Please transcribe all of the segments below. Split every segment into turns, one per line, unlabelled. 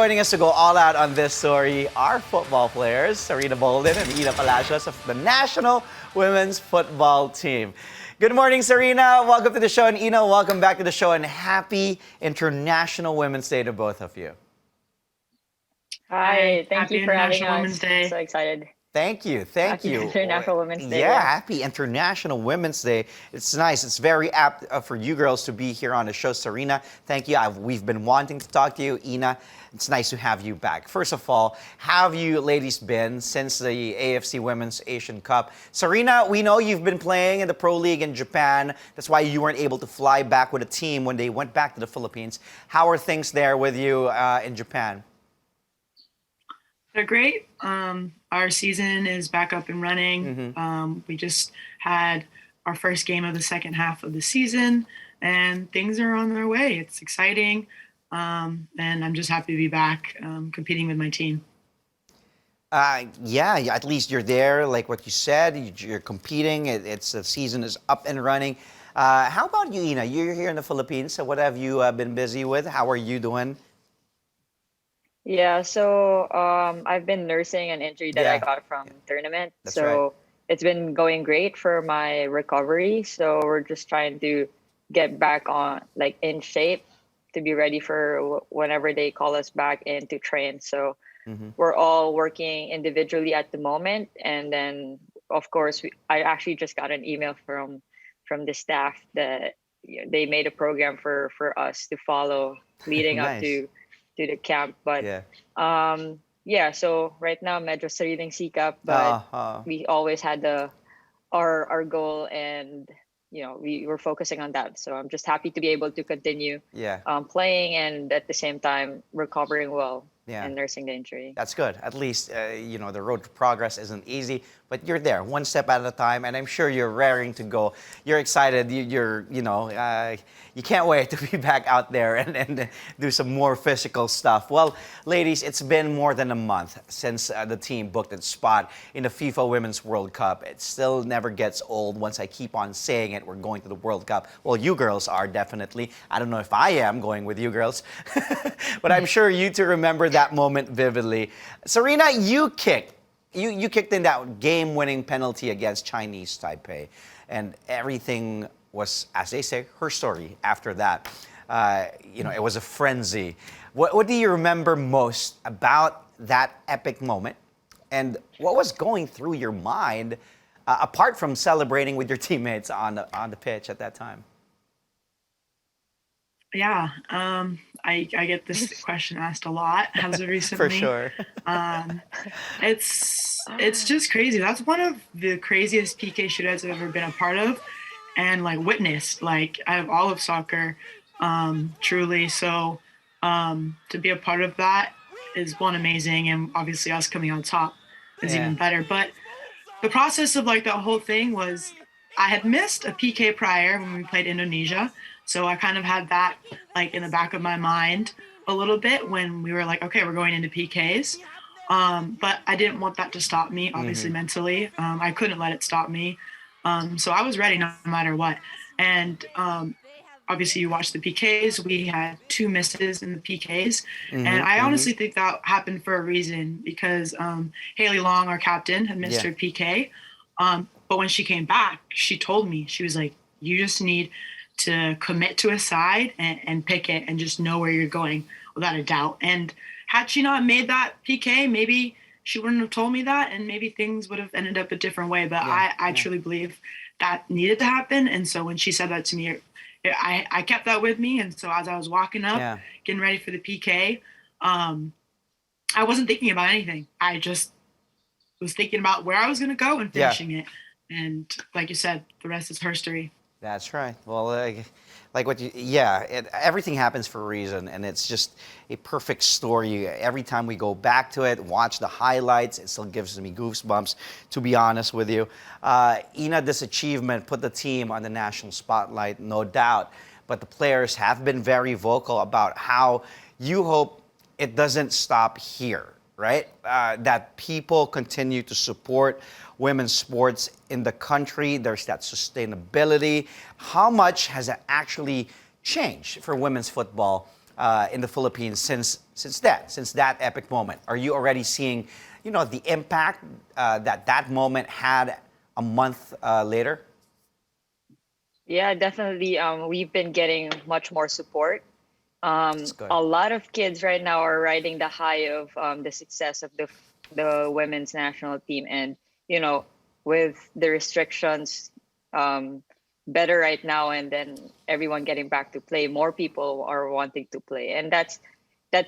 joining us to go all out on this story are football players, Sarina Bolden and Ina Palacios of the National Women's Football Team. Good morning, Sarina. Welcome to the show. And Ina, welcome back to the show. And happy International Women's Day to both of you.
Hi, thank
Happy
you for having
International Women's
us.
Day.
So excited.
Thank you.
Happy International Women's Day.
Yeah, happy International Women's Day. It's nice. It's very apt for you girls to be here on the show. Sarina, thank you. We've been wanting to talk to you. Ina, it's nice to have you back. First of all, how have you ladies been since the AFC Women's Asian Cup? Sarina, we know you've been playing in the Pro League in Japan. That's why you weren't able to fly back with a team when they went back to the Philippines. How are things there with you in Japan?
They're great. Our season is back up and running. We just had our first game of the second half of the season, and things are on their way. It's exciting, and I'm just happy to be back competing with my team.
Yeah, at least you're there, like what you said. You're competing. The season is up and running. How about you, Ina? You're here in the Philippines, so what have you been busy with? How are you doing?
Yeah, so I've been nursing an injury that I got from tournament.
That's
so
right.
it's been going great for my recovery. So we're just trying to get back on, like, in shape to be ready for whenever they call us back in to train. So we're all working individually at the moment, and then of course I actually just got an email from the staff that they made a program for us to follow leading up
Nice.
to the camp. But
Yeah.
so right now medyo sariling sikap, but we always had our goal, and we were focusing on that. So I'm just happy to be able to continue
Yeah.
playing and at the same time recovering well
Yeah.
and nursing the injury.
That's good. At least, the road to progress isn't easy, but you're there one step at a time, and I'm sure you're raring to go. You're excited. You can't wait to be back out there and do some more physical stuff. Well, ladies, it's been more than a month since the team booked its spot in the FIFA Women's World Cup. It still never gets old once I keep on saying it. We're going to the World Cup. Well, you girls are definitely. I don't know if I am going with you girls, but I'm sure you two remember that moment vividly. Sarina, you kicked in that game-winning penalty against Chinese Taipei, and everything was, as they say, her story after that. It was a frenzy. What do you remember most about that epic moment, and what was going through your mind apart from celebrating with your teammates on the pitch at that time?
Yeah, I get this question asked a lot as of recently.
For sure.
It's just crazy. That's one of the craziest PK shootouts I've ever been a part of and witnessed, out of all of soccer, truly. So to be a part of that is one, amazing, and obviously us coming on top is even better. But the process of that whole thing was, I had missed a PK prior when we played Indonesia. So I kind of had that in the back of my mind a little bit when we were okay, we're going into PKs. But I didn't want that to stop me, obviously, mentally. I couldn't let it stop me. So I was ready no matter what. And obviously you watched the PKs. We had 2 misses in the PKs. And I honestly think that happened for a reason, because Haley Long, our captain, had missed her PK. But when she came back, she told me, she was like, you just need to commit to a side and pick it and just know where you're going without a doubt. And had she not made that PK, maybe she wouldn't have told me that, and maybe things would have ended up a different way. But I truly believe that needed to happen. And so when she said that to me, I kept that with me. And so as I was walking up, getting ready for the PK, I wasn't thinking about anything. I just was thinking about where I was going to go and finishing it. And like you said, the rest is history.
That's right. Well, everything happens for a reason, and it's just a perfect story. Every time we go back to it, watch the highlights, it still gives me goosebumps, to be honest with you. Ina, this achievement put the team on the national spotlight, no doubt, but the players have been very vocal about how you hope it doesn't stop here, right? That people continue to support women's sports in the country. There's that sustainability. How much has it actually changed for women's football in the Philippines since that epic moment? Are you already seeing, the impact that moment had a month later?
Yeah, definitely. We've been getting much more support.
That's good.
A lot of kids right now are riding the high of the success of the women's national team, and you know, with the restrictions um, better right now, and then everyone getting back to play, more people are wanting to play, and that's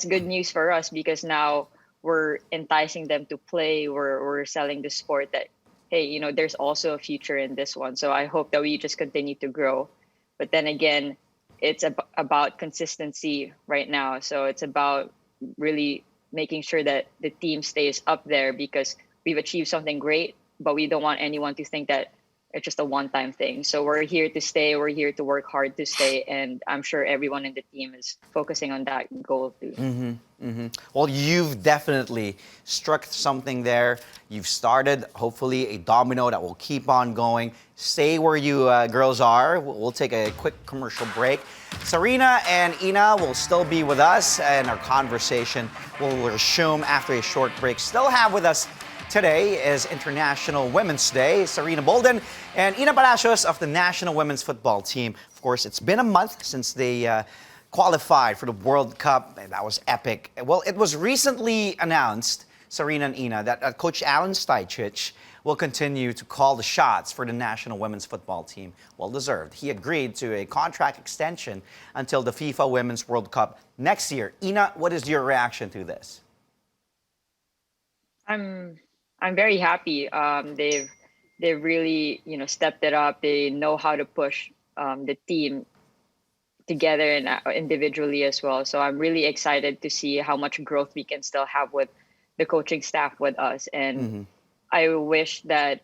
good news for us because now we're enticing them to play. We're selling the sport that hey, there's also a future in this one. So I hope that we just continue to grow. But then again, it's about consistency right now. So it's about really making sure that the team stays up there because we've achieved something great, but we don't want anyone to think that it's just a one-time thing. So we're here to stay. We're here to work hard to stay, and I'm sure everyone in the team is focusing on that goal too.
Well, you've definitely struck something there. You've started, hopefully, a domino that will keep on going. Stay where you girls are. We'll take a quick commercial break. Sarina and Ina will still be with us, and our conversation will resume after a short break. Still have with us today is International Women's Day. Sarina Bolden and Ina Palacios of the National Women's Football Team. Of course, it's been a month since they qualified for the World Cup, and that was epic. Well, it was recently announced, Sarina and Ina, that Coach Alan Stajcic will continue to call the shots for the National Women's Football Team. Well deserved. He agreed to a contract extension until the FIFA Women's World Cup next year. Ina, what is your reaction to this?
I'm very happy. They've really stepped it up. They know how to push the team together and individually as well. So I'm really excited to see how much growth we can still have with the coaching staff with us. And I wish that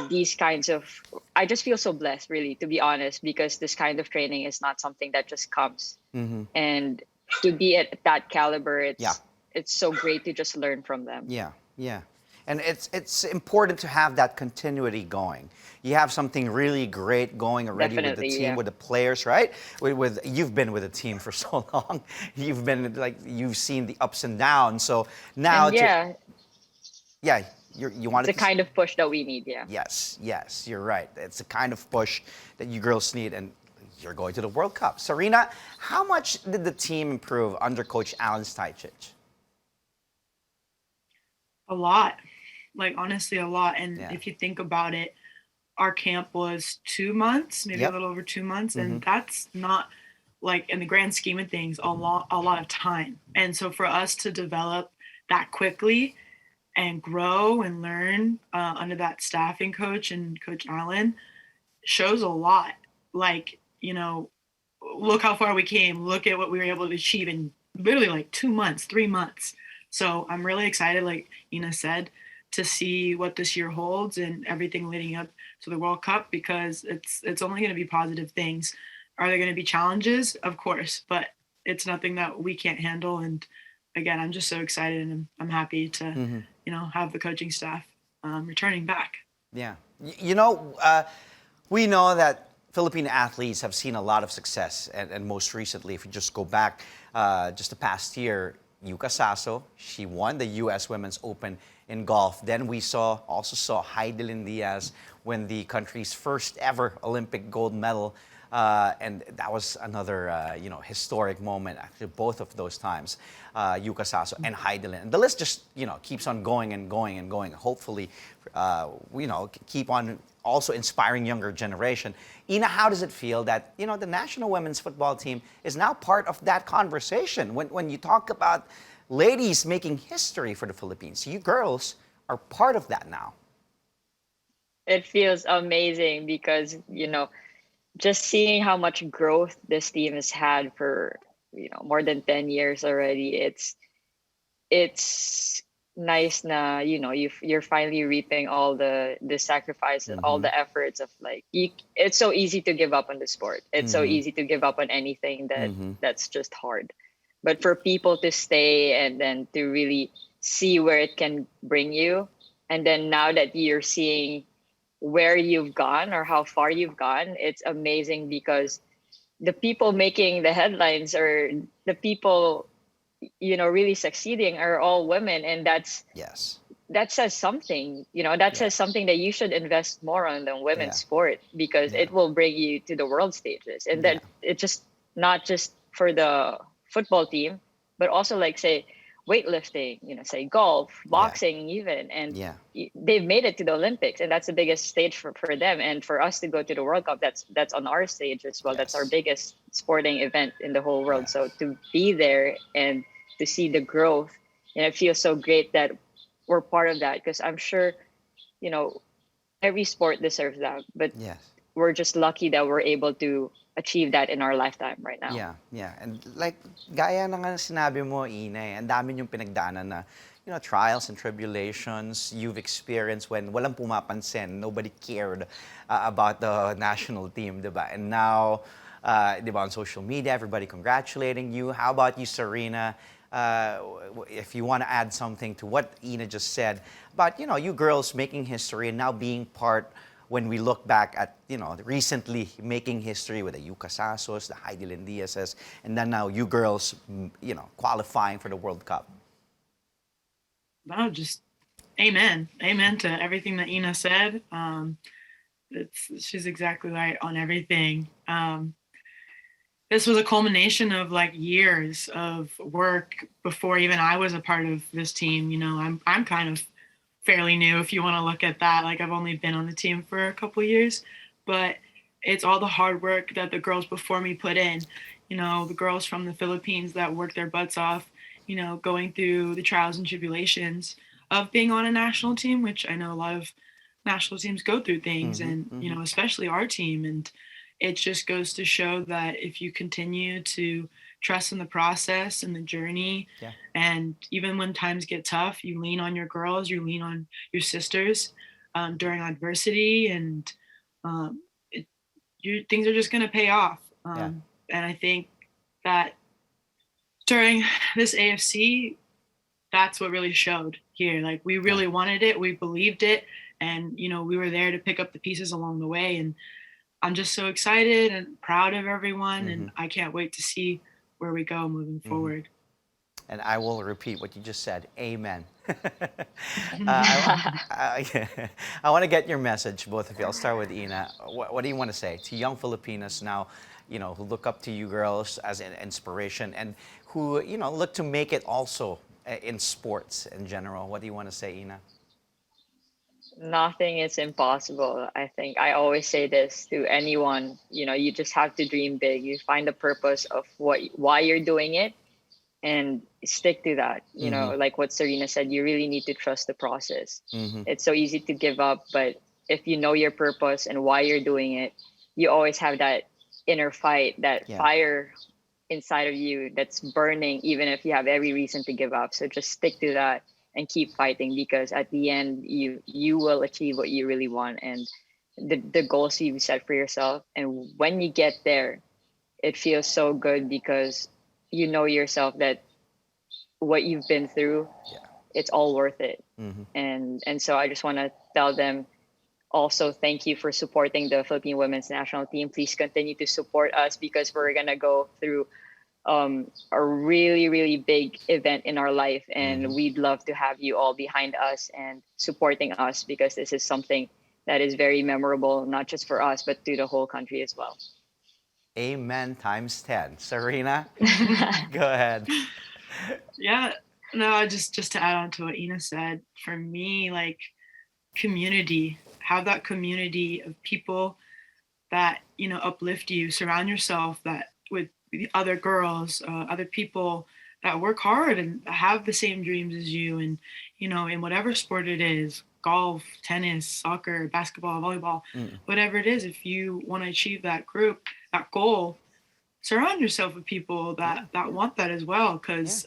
these kinds of I just feel so blessed, really, to be honest, because this kind of training is not something that just comes. And to be at that caliber, it's so great to just learn from them.
Yeah. And it's important to have that continuity going. You have something really great going already with the team, with the players, right? You've been with the team for so long. You've seen the ups and downs. So now, you want
it's the kind of push that we need.
Yes, you're right. It's the kind of push that you girls need, and you're going to the World Cup. Sarina, how much did the team improve under Coach Alan Stajcic?
A lot. Like, honestly, a lot. And if you think about it, our camp was 2 months, maybe a little over 2 months. And that's not, like, in the grand scheme of things, a lot of time. And so for us to develop that quickly and grow and learn under that staffing coach and Coach Allen shows a lot. Like, look how far we came. Look at what we were able to achieve in literally like 2 months, 3 months. So I'm really excited, like Ina said, to see what this year holds and everything leading up to the World Cup, because it's only going to be positive things. Are there going to be challenges? Of course, but it's nothing that we can't handle. And again, I'm just so excited, and I'm happy to, have the coaching staff returning back.
Yeah. We know that Filipino athletes have seen a lot of success, and most recently, if you just go back just the past year, Yuka Sasso, she won the U.S. Women's Open in golf. Then we also saw Heidelin Diaz win the country's first ever Olympic gold medal. And that was another, historic moment, actually, both of those times, Yuka Sasso and Heidelin. And the list just, keeps on going and going and going. Hopefully, keep on also inspiring younger generation. Ina, how does it feel that, the National Women's Football Team is now part of that conversation? When you talk about ladies making history for the Philippines, you girls are part of that now.
It feels amazing because, just seeing how much growth this team has had for, more than 10 years already, it's nice na, you're finally reaping all the sacrifices, all the efforts of it's so easy to give up on the sport. It's so easy to give up on anything that's just hard. But for people to stay and then to really see where it can bring you, and then now that you're seeing where you've gone or how far you've gone, it's amazing because the people making the headlines or the people, really succeeding are all women, and
Yes.
that says something. That
Yeah.
says something that you should invest more on the women's
Yeah.
sport, because
Yeah.
it will bring you to the world stages, and
Yeah.
that it's just not just for the football team, but also like say weightlifting, say golf,
Yeah.
boxing even, and
Yeah.
they've made it to the Olympics, and that's the biggest stage for them, and for us to go to the World Cup, that's on our stage as well. That's our
Yes.
biggest sporting event in the whole world. So
Yes.
to be there and to see the growth, and it feels so great that we're part of that, because I'm sure, you know, every sport deserves that. But
Yes.
we're just lucky that we're able to achieve that in our lifetime right now.
Yeah, yeah. And like, gaya na nga sinabi mo, Ina, ang dami yung pinagdaanan na, trials and tribulations you've experienced when walang pumapansin, nobody cared about the national team, di ba? And now, di ba, on social media, everybody congratulating you. How about you, Sarina? If you want to add something to what Ina just said about, you girls making history and now being part when we look back at, recently making history with the Yucasasos, the Heidi Lindiases, and then now you girls, qualifying for the World Cup.
No, just amen. Amen to everything that Ina said. She's exactly right on everything. This was a culmination of like years of work before even I was a part of this team. I'm kind of fairly new if you want to look at that. Like I've only been on the team for a couple years, but it's all the hard work that the girls before me put in. The girls from the Philippines that worked their butts off, going through the trials and tribulations of being on a national team, which I know a lot of national teams go through things,
Mm-hmm,
and
mm-hmm.
especially our team. And it just goes to show that if you continue to trust in the process and the journey,
Yeah.
and even when times get tough, you lean on your girls, you lean on your sisters during adversity, and um, things are just going to pay off.
Yeah.
And I think that during this AFC, that's what really showed here. Like we really wanted it, we believed it, and we were there to pick up the pieces along the way. And I'm just so excited and proud of everyone,
Mm-hmm.
and I can't wait to see where we go moving forward.
And I will repeat what you just said. Amen. I want to get your message, both of you. I'll start with Ina. What do you want to say to young Filipinas now, who look up to you girls as an inspiration and who, look to make it also in sports in general? What do you want to say, Ina?
Nothing is impossible. I think I always say this to anyone. You just have to dream big. You find the purpose of why you're doing it, and stick to that.
Mm-hmm.
Like what Sarina said, you really need to trust the process.
Mm-hmm.
It's so easy to give up, but if you know your purpose and why you're doing it, you always have that inner fight, that fire inside of you that's burning, even if you have every reason to give up. So just stick to that and keep fighting, because at the end you will achieve what you really want, and the goals you've set for yourself. And when you get there, it feels so good, because you know yourself that what you've been through, it's all worth it.
Mm-hmm.
And so I just want to tell them also, thank you for supporting the Philippine women's national team. Please continue to support us, because we're gonna go through a really, really big event in our life, and we'd love to have you all behind us and supporting us, because this is something that is very memorable, not just for us, but to the whole country as well.
Amen times 10. Sarina, go ahead.
Yeah, no, just to add on to what Ina said, for me, like community, have that community of people that uplift you, surround yourself that with other girls, other people that work hard and have the same dreams as you, and in whatever sport it is, golf, tennis, soccer, basketball, volleyball, whatever it is, if you want to achieve that goal, surround yourself with people that want that as well, because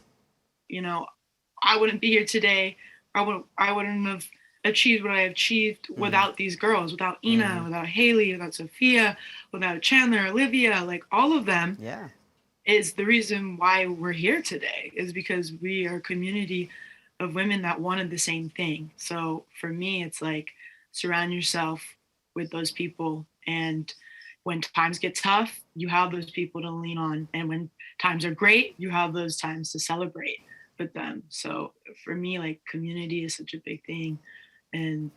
I wouldn't be here today. I wouldn't have achieved what I achieved without these girls, without Ina, without Haley, without Sophia, without Chandler, Olivia, like all of them.
Yeah.
Is the reason why we're here today, is because we are a community of women that wanted the same thing. So for me, it's like surround yourself with those people, and when times get tough, you have those people to lean on. And when times are great, you have those times to celebrate with them. So for me, like community is such a big thing. And,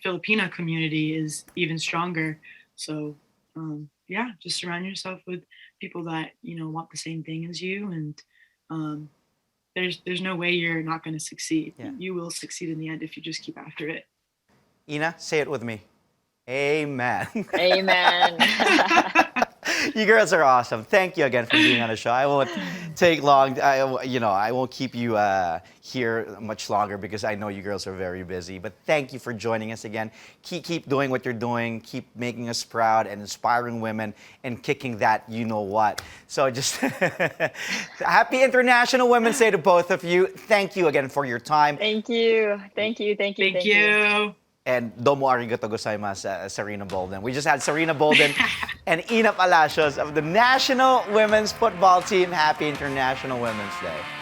Filipina community is even stronger. So yeah, just surround yourself with people that, want the same thing as you. And there's no way you're not going to succeed.
Yeah.
You will succeed in the end if you just keep after it.
Ina, say it with me. Amen.
Amen.
You girls are awesome. Thank you again for being on the show. I won't take long. I won't keep you here much longer because I know you girls are very busy. But thank you for joining us again. Keep doing what you're doing. Keep making us proud and inspiring women and kicking that you know what. So just happy International Women's Day to both of you. Thank you again for your time.
Thank you. Thank you.
Thank you.
And domo arigato gozaimasu, Sarina Bolden. We just had Sarina Bolden and Ina Palacios of the National Women's Football Team. Happy International Women's Day.